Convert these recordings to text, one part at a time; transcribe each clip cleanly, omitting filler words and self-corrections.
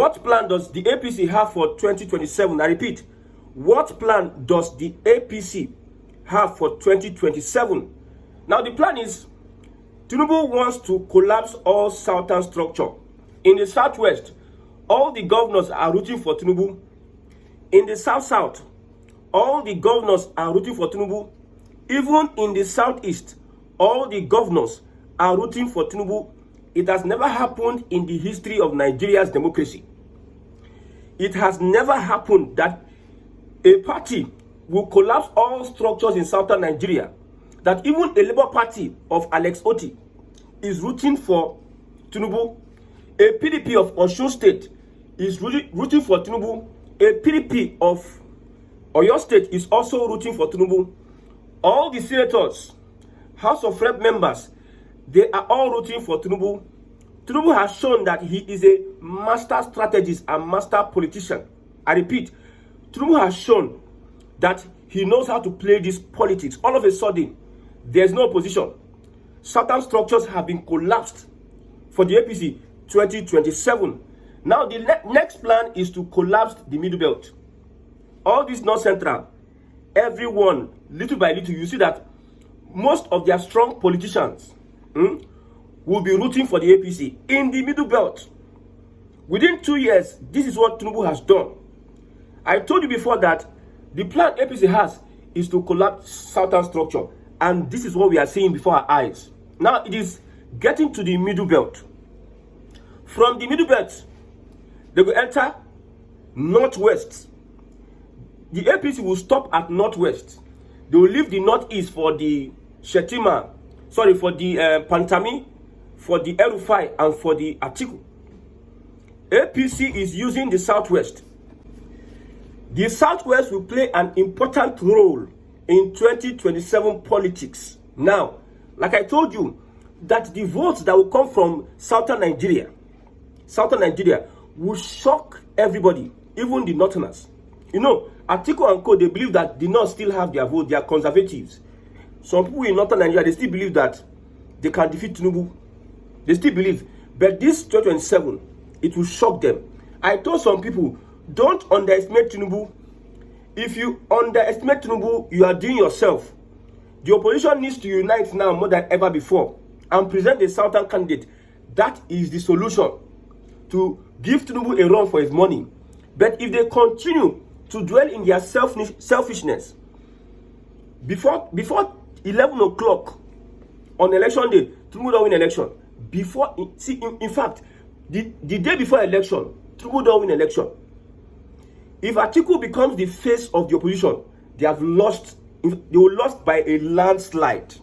What plan does the APC have for 2027? I repeat, what plan does the APC have for 2027? Now, the plan is Tinubu wants to collapse all southern structure. In the southwest, all the governors are rooting for Tinubu. In the south-south, all the governors are rooting for Tinubu. Even in the southeast, all the governors are rooting for Tinubu. It has never happened in the history of Nigeria's democracy. It has never happened that a party will collapse all structures in southern Nigeria, that even a Labour Party of Alex Otti is rooting for Tinubu. A PDP of Osun State is rooting for Tinubu. A PDP of Oyo State is also rooting for Tinubu. All the senators, House of Rep members, they are all rooting for Tinubu. Tinubu has shown that he is a master strategist and master politician. I repeat, Tinubu has shown that he knows how to play this politics. All of a sudden, there's no opposition. Certain structures have been collapsed for the APC 2027. Now, the next plan is to collapse the Middle Belt. All this North Central, everyone, little by little, you see that most of their strong politicians will be rooting for the APC in the Middle Belt. Within 2 years, this is what Tinubu has done. I told you before that the plan APC has is to collapse southern structure, and this is what we are seeing before our eyes. Now it is getting to the Middle Belt. From the Middle Belt, they will enter Northwest. The APC will stop at Northwest. They will leave the Northeast for the Shetima, for the Pantami, for the Erufai, and for the Atiku. APC is using the Southwest. The Southwest will play an important role in 2027 politics. Now, like I told you, that the votes that will come from southern Nigeria will shock everybody, even the Northerners. You know, Atiku and Co, they believe that the North still have their vote. They are conservatives. Some people in northern Nigeria, they still believe that they can defeat Tinubu. They still believe. But this 2027, it will shock them. I told some people, don't underestimate Tinubu. If you underestimate Tinubu, you are doing yourself. The opposition needs to unite now more than ever before and present a southern candidate. That is the solution to give Tinubu a run for his money. But if they continue to dwell in their selfishness, before 11 o'clock on election day, Tinubu don't win election. In fact, the day before election, Tinubu don't win election. If Atiku becomes the face of the opposition, they will lost by a landslide.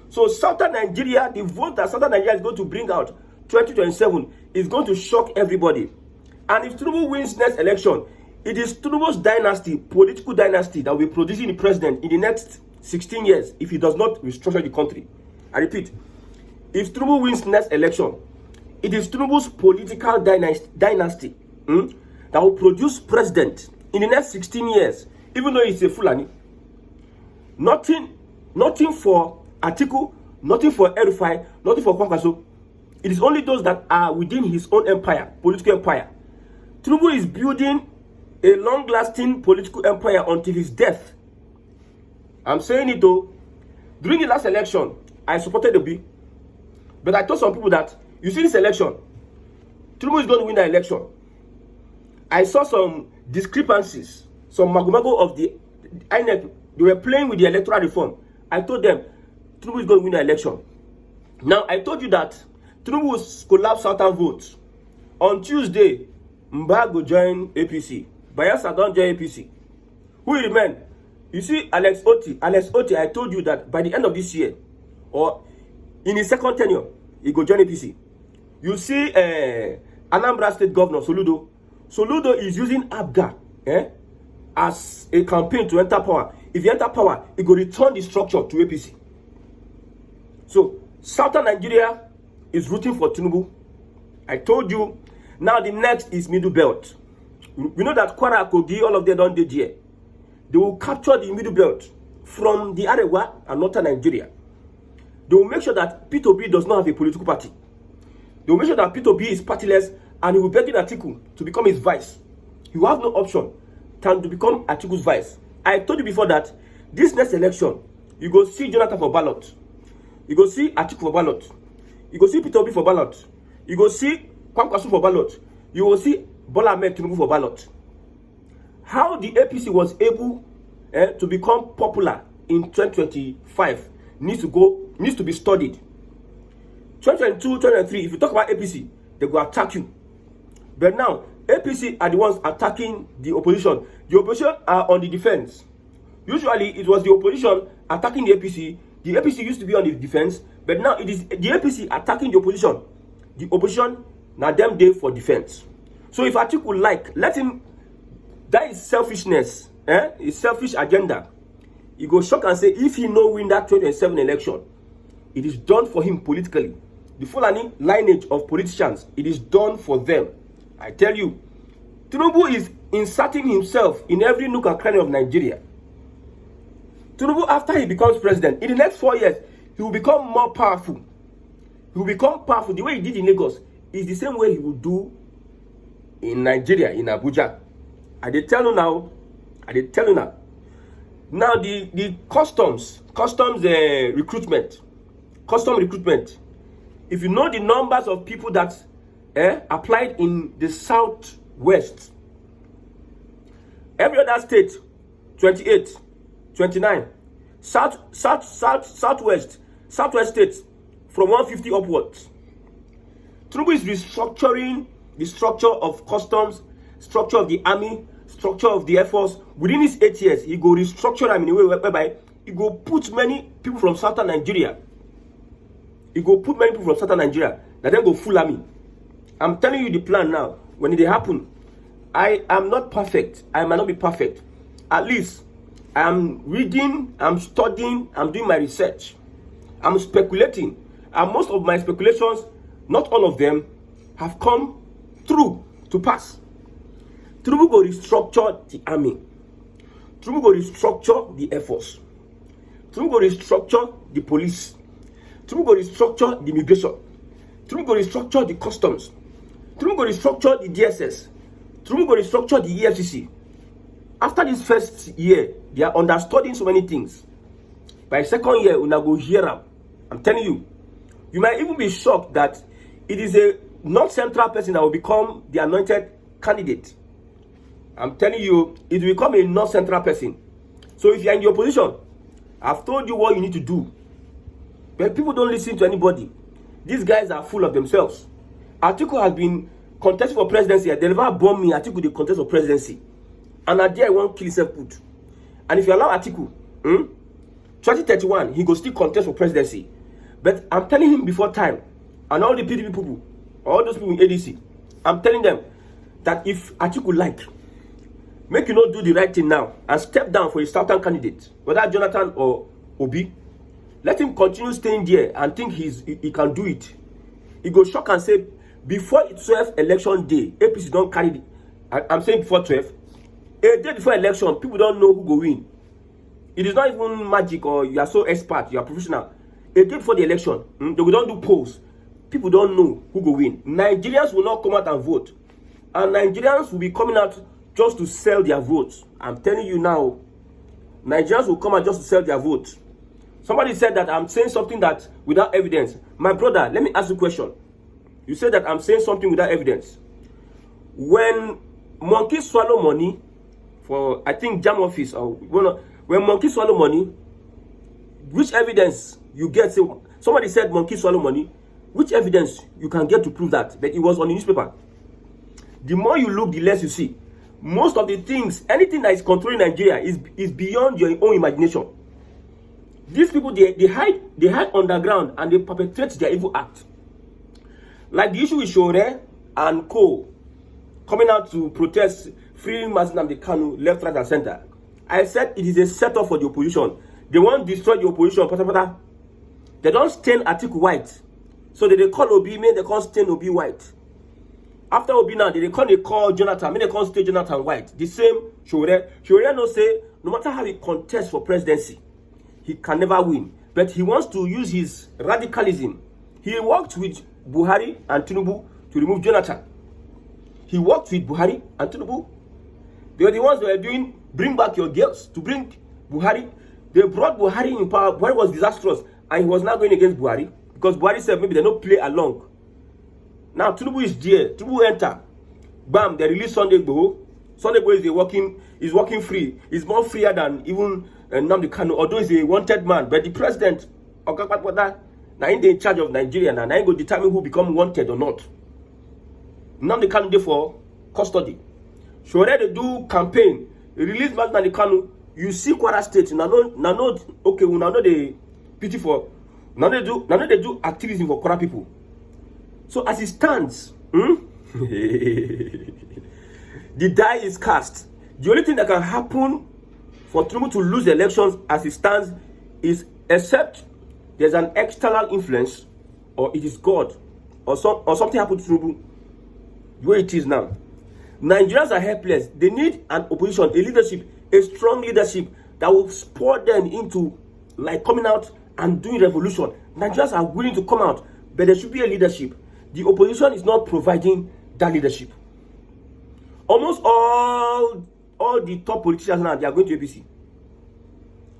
So southern Nigeria, the vote that southern Nigeria is going to bring out 2027 is going to shock everybody. And if Tinubu wins next election, it is Tinubu's dynasty, political dynasty, that will be producing the president in the next 16 years if he does not restructure the country. I repeat, if Tinubu wins next election, it is Tinubu's political dynasty that will produce president in the next 16 years, even though he's a Fulani. Nothing for Atiku, nothing for Erufai, nothing for Kwankwaso. It is only those that are within his own empire, political empire. Tinubu is building a long-lasting political empire until his death. I'm saying it though. During the last election, I supported the bill. But I told some people that, you see this election, Tinubu is going to win the election. I saw some discrepancies, some magomago of the INEC. They were playing with the electoral reform. I told them, Tinubu is going to win the election. Now, I told you that Tinubu will collapse southern votes. On Tuesday, Mba will join APC. Bayelsa don't join APC. Who will remain? You see, Alex Otti, I told you that by the end of this year, or in his second tenure, he will join APC. You see, Anambra State Governor, Soludo is using ABGA as a campaign to enter power. If he enter power, he will return the structure to APC. So, southern Nigeria is rooting for Tinubu. I told you. Now the next is Middle Belt. We know that Kwara, Kogi, all of them don't did here. They will capture the Middle Belt from the Arewa and northern Nigeria. They will make sure that P2B does not have a political party. They will make sure that P2B is partyless and he will beg Atiku to become his vice. He will have no option than to become Atiku's vice. I told you before that this next election, you go see Jonathan for ballot. You go see Atiku for ballot. You go see Peter Obi for ballot. You go see Kwankwaso for ballot. You will see Bola Ahmed Tinubu for ballot. How the APC was able to become popular in 2025 needs to be studied. 2022, 2023, if you talk about APC, they will attack you. But now, APC are the ones attacking the opposition. The opposition are on the defense. Usually, it was the opposition attacking the APC. The APC used to be on the defense, but now it is the APC attacking the opposition. The opposition, now them day for defense. So if Atiku like, let him, that is selfishness, it's selfish agenda. He go shock and say, if he no win that 2027 election, it is done for him politically. The Fulani lineage of politicians, it is done for them. I tell you, Tinubu is inserting himself in every nook and cranny of Nigeria. Tinubu, after he becomes president, in the next 4 years, he will become more powerful. He will become powerful. The way he did in Lagos is the same way he will do in Nigeria, in Abuja. I dey tell you now. Now the customs recruitment. If you know the numbers of people that applied in the southwest, every other state 28, 29, southwest states from 150 upwards. Tinubu is restructuring the structure of customs, structure of the army, structure of the air force. Within these 8 years, he go restructure them in a way whereby he go put many people from southern Nigeria. That then go full army. I'm telling you the plan now. When it happen, I am not perfect. I might not be perfect. At least I'm reading, I'm studying, I'm doing my research. I'm speculating. And most of my speculations, not all of them, have come true to pass. Tinubu go restructure the army. Tinubu go restructure the air force. Tinubu go restructure the police. Tinubu go restructure the immigration. Tinubu go restructure the customs. Tinubu go restructure the DSS. Tinubu go restructure the EFCC. After this first year, they are understudying so many things. By second year, una go hear them. I'm telling you. You might even be shocked that it is a non-central person that will become the anointed candidate. I'm telling you, it will become a non-central person. So if you're in the opposition, I've told you what you need to do. But people don't listen to anybody. These guys are full of themselves. Atiku has been contesting for presidency. They never bomb me. Atiku, the contest for presidency. And Adia won't kill himself put. And if you allow Atiku, 2031, he go still contest for presidency. But I'm telling him before time, and all the PDP people, all those people in ADC, I'm telling them that if Atiku like, make you not do the right thing now and step down for a southern candidate, whether Jonathan or Obi, let him continue staying there and think he can do it. He go shock and say, before 12 election day, APC don't carry the, I'm saying before 12, a day before election, people don't know who go win. It is not even magic or you are so expert, you are professional. A day before the election, they don't do polls. People don't know who go win. Nigerians will not come out and vote. And Nigerians will be coming out just to sell their votes. I'm telling you now, Nigerians will come out just to sell their votes. Somebody said that I'm saying something that without evidence. My brother, let me ask you a question. You said that I'm saying something without evidence. When monkey swallow money for, I think, jam office, or when monkey swallow money, which evidence you get? So somebody said monkey swallow money. Which evidence you can get to prove that? But it was on the newspaper. The more you look, the less you see. Most of the things, anything that is controlling Nigeria is beyond your own imagination. These people, they hide underground and they perpetrate their evil act. Like the issue with Shore and Co. coming out to protest freeing Nnamdi Kanu left, right, and center. I said it is a setup for the opposition. They want to destroy the opposition. They don't stain Atiku white. So they call Obi, may they can't stain Obi white. After Obi now, they call Jonathan, may they can't stain Jonathan white. The same Shore. Shore no say, no matter how he contests for presidency, he can never win. But he wants to use his radicalism. He worked with Buhari and Tinubu to remove Jonathan. he worked with Buhari and Tinubu. They were the ones that were doing bring back your girls to bring Buhari. They brought Buhari in power. Buhari was disastrous, and he was now going against Buhari because Buhari said maybe they don't play along. Now Tinubu is there. Tinubu enter. Bam! They release Sunday Igboho. Sunday Igboho is working free. He's more freer than even Nnamdi Kanu, although he's a wanted man. But the president, now in charge of Nigeria, now he go determine who become wanted or not. Nnamdi Kanu dey for custody. So already do campaign. Release Nnamdi Kanu. You see Kwara State. Now okay, we now know the pity for. Now they do activism for Kwara people. So as it stands, the die is cast. The only thing that can happen for Tinubu to lose the elections as it stands is except there's an external influence, or it is God, or something happened to Tinubu. The way it is now, Nigerians are helpless. They need an opposition, a leadership, a strong leadership that will spur them into like coming out and doing revolution. Nigerians are willing to come out, but there should be a leadership. The opposition is not providing that leadership. Almost all the top politicians now, they are going to APC.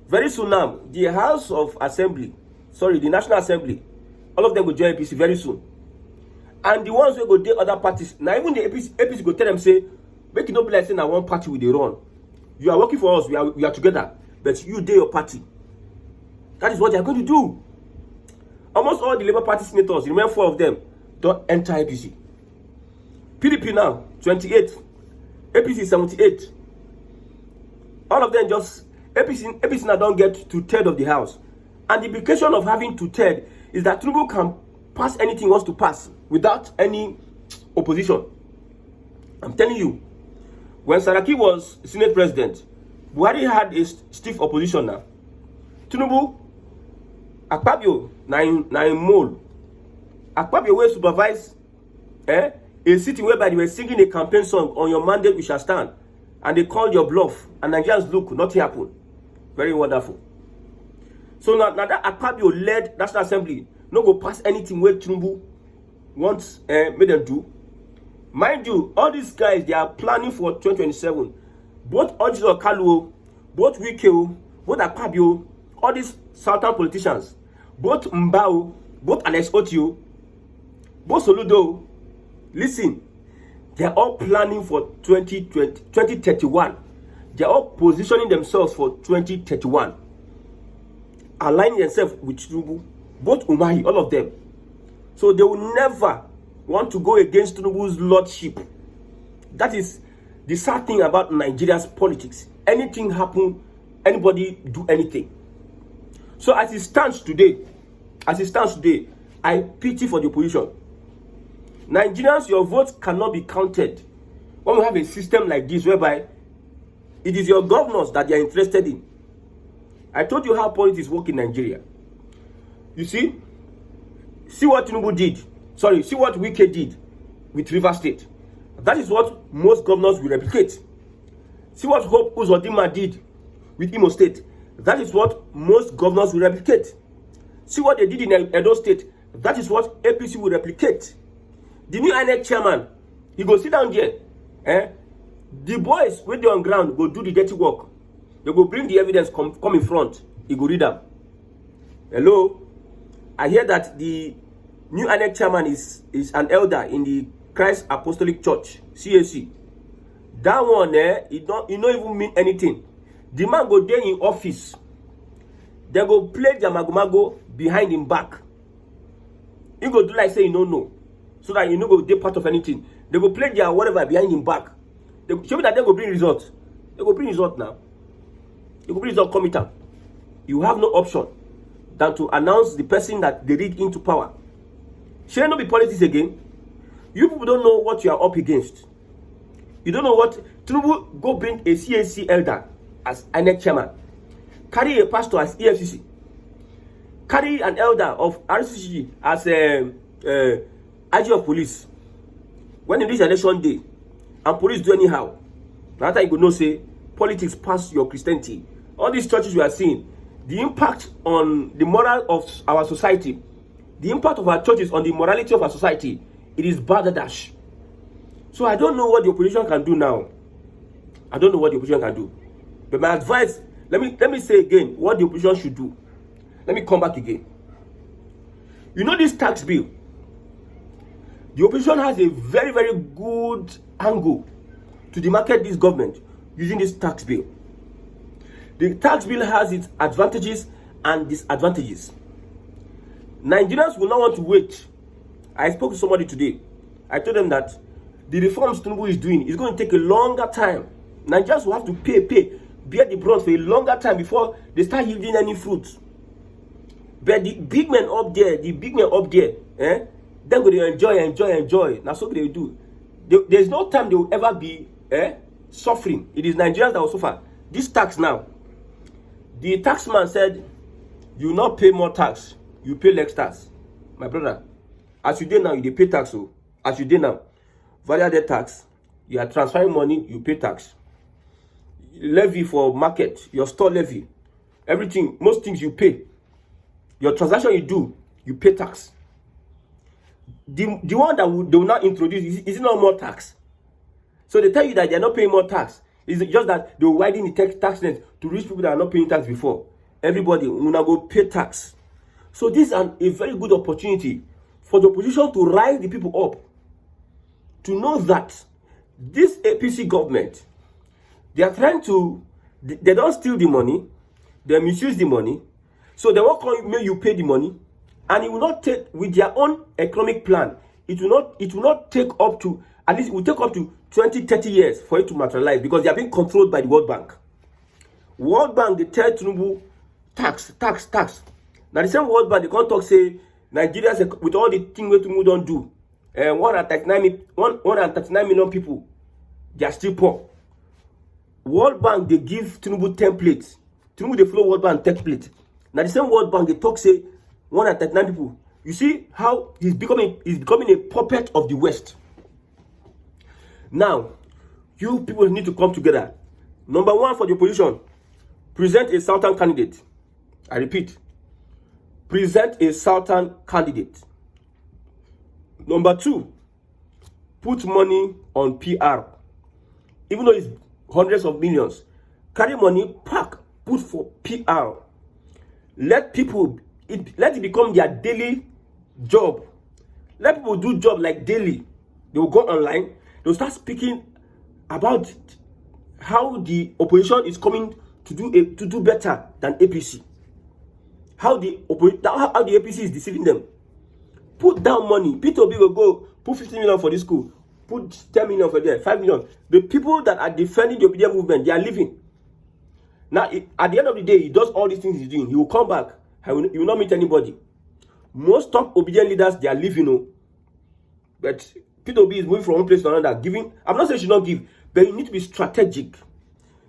Very soon now, the House of Assembly, the National Assembly, all of them will join APC very soon. And the ones who go to other parties, now even the APC go tell them, say, make it not be like saying that one party will they run. You are working for us, we are together, but you do your party. That is what they are going to do. Almost all the Labour Party senators, remember 4 of them, don't enter APC. PDP now, 28. APC 78. All of them just, APC now don't get to 1/3 of the House. And the implication of having 2/3 is that Tinubu can pass anything he wants to pass without any opposition. I'm telling you, when Saraki was Senate President, Buhari had a stiff opposition now. Tinubu, Akpabio, na in mole. Akpabio will supervise a sitting whereby they were singing a campaign song, on your mandate we shall stand. And they called your bluff. And Nigerians look, nothing happened. Very wonderful. So now that Akpabio led National Assembly, no go pass anything where Tinubu wants made them do. Mind you, all these guys, they are planning for 2027. Both Ojiso Kaluo, both Wikeo, both Akpabio, all these southern politicians, both Mbao, both Alex Otio, both Soludo, listen, they are all planning for 2031. They are all positioning themselves for 2031. Aligning themselves with Tinubu, both Umahi, all of them. So they will never want to go against Tinubu's lordship. That is the sad thing about Nigeria's politics. Anything happen, anybody do anything. So as it stands today, I pity for the opposition. Nigerians, your votes cannot be counted when we have a system like this whereby it is your governors that they are interested in. I told you how politics work in Nigeria. You see what Tinubu did. See what Wike did with Rivers State. That is what most governors will replicate. See what Hope Uzodinma did with Imo State. That is what most governors will replicate. See what they did in Edo State. That is what APC will replicate. The new INEC chairman, he go sit down there. The boys when they on ground go do the dirty work. They go bring the evidence, come in front. He go read them. Hello? I hear that the new INEC chairman is an elder in the Christ Apostolic Church, CAC. That one, it don't even mean anything. The man go there in office. They go play their magomago behind him back. He go do like say you don't know. So that you know go be part of anything. They go play their whatever behind him back. They show me that they go bring results. They go bring result now. They go bring result coming up. You have no option than to announce the person that they rig into power. Shall not be politics again? You people don't know what you are up against. You don't know what. Tinubu go bring a CAC elder as INEC chairman. Carry a pastor as EFCC. Carry an elder of RCC as IG of police. When it is election day and police do anyhow, now that you go know say politics pass your Christianity. All these churches we are seeing, the impact on the moral of our society, the impact of our churches on the morality of our society, it is bad dash. So I don't know what the opposition can do now. I don't know what the opposition can do. But my advice, let me say again what the opposition should do. Let me come back again. You know this tax bill? The opposition has a very, very good angle to demarcate this government using this tax bill. The tax bill has its advantages and disadvantages. Nigerians will not want to wait. I spoke to somebody today. I told them that the reforms Tinubu is doing is going to take a longer time. Nigerians will have to bear the brunt for a longer time before they start yielding any fruits. But the big men up there, then they enjoy. Now so they do. There's no time they will ever be suffering. It is Nigerians that will suffer. This tax now, the taxman said, you will not pay more tax, you pay less tax. My brother, as you did now, you pay tax. So as you did now, value-added tax, you are transferring money, you pay tax. Levy for market, your store levy, everything, most things you pay. Your transaction you do, you pay tax. The one that they will not introduce is it not more tax? So they tell you that they are not paying more tax. It's just that they will widen the tax net to reach people that are not paying tax before. Everybody will now go pay tax. So this is a very good opportunity for the opposition to rise the people up, to know that this APC government, they are trying to, they don't steal the money, they misuse the money, so they won't make you pay the money, and it will not take, with their own economic plan, it will not take up to, at least it will take up to 20, 30 years for it to materialize, because they are being controlled by the World Bank. World Bank, they tell Tinubu, tax. Now the same World Bank, they can't talk, say, Nigeria, with all the things we Tinubu don't do, 139 million people, they are still poor. World Bank, they give Tinubu templates. Tinubu, they follow World Bank template. Now the same World Bank, they talk, say, 139 people. You see how he's becoming a puppet of the West. Now, you people need to come together. Number one, for the opposition, present a Southern candidate. I repeat, present a Southern candidate. Number two, put money on PR. Even though it's hundreds of millions, carry money, put for PR. Let it become their daily job. Let people do job like daily. They will go online. They'll start speaking about how the opposition is coming to do better than APC. How the APC is deceiving them. Put down money. Peter Obi will go put 15 million for this school. Put 10 million for there, 5 million. The people that are defending the obedient movement, they are leaving. Now, at the end of the day, he does all these things he's doing. He will come back. He will not meet anybody. Most top obedient leaders, they are leaving. But Peter Obi is moving from one place to another. I'm not saying he should not give, but you need to be strategic.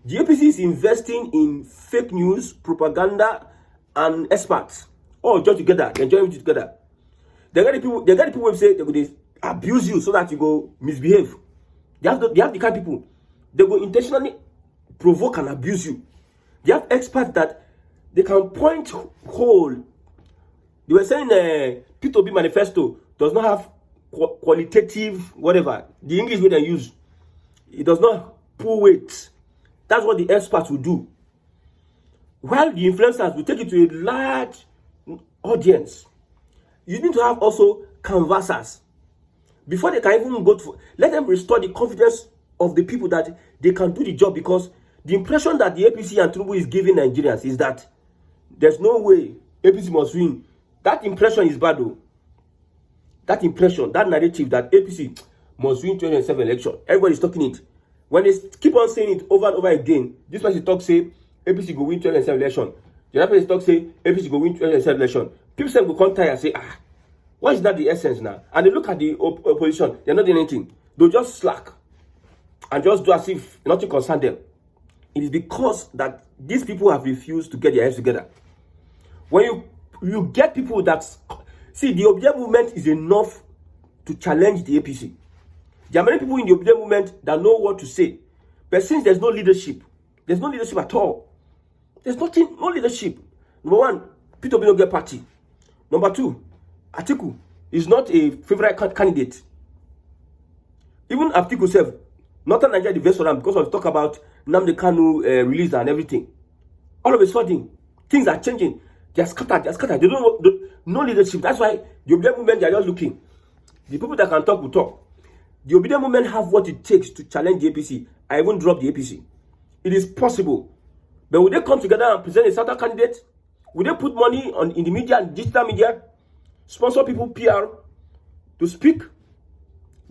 The APC is investing in fake news, propaganda, and experts. All join together, enjoy it together. They get the people who say they will abuse you so that you go misbehave. They have the kind of people. They will intentionally provoke and abuse you. They have experts that they can point hole. They were saying Peter Obi manifesto does not have qualitative whatever. The English way they use. It does not pull weight. That's what the experts will do. While the influencers will take it to a large audience. You need to have also canvassers. Before they can even go to, let them restore the confidence of the people that they can do the job, because the impression that the APC and Tinubu is giving Nigerians is that there's no way APC must win. That impression is bad though. That impression, that narrative that APC must win 2027 election. Everybody's talking it. When they keep on saying it over and over again, this person talk say APC go win 2027 election. The other person talk say APC go win 2027 election. People say go come tired and say, why is that the essence now? And they look at the opposition, they're not doing anything. They'll just slack and just do as if nothing concerns them. It is because that these people have refused to get their heads together. When you get people that see, the obedient movement is enough to challenge the APC. There are many people in the obedient movement that know what to say, but since there's no leadership at all. There's no leadership. Number one, Peter Obi don't get party. Number two, Atiku is not a favorite candidate. Even Atiku self, Northern Nigeria, the best for them because of talk about Nnamdi Kanu release and everything. All of a sudden, things are changing. They are scattered. They are scattered. They don't know no leadership. That's why the obedient movement, they are just looking. The people that can talk will talk. The obedient movement have what it takes to challenge the APC. I even drop the APC. It is possible. But will they come together and present a certain candidate? Will they put money in the media and digital media? Sponsor people PR to speak?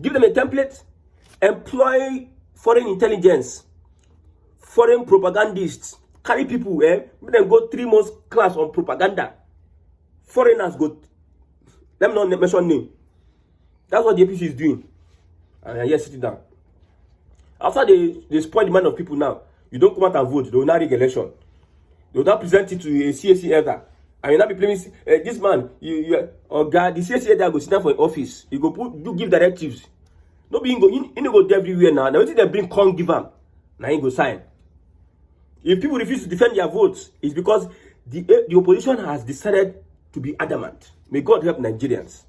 Give them a template? Employ foreign intelligence, foreign propagandists, carry people, make them go 3 months class on propaganda. Foreigners go, let me not mention name. That's what the APC is doing. And I'm here sitting down. After they spoil the mind of people now, you don't come out and vote, they will not rig election. They will not present it to a CAC elder. And you will not be blaming this man, God, the CAC elder go sit down for office. You go give directives. No be he go there everywhere now. Now what they bring can't give him. Now he go sign. If people refuse to defend their votes, it's because the opposition has decided to be adamant. May God help Nigerians.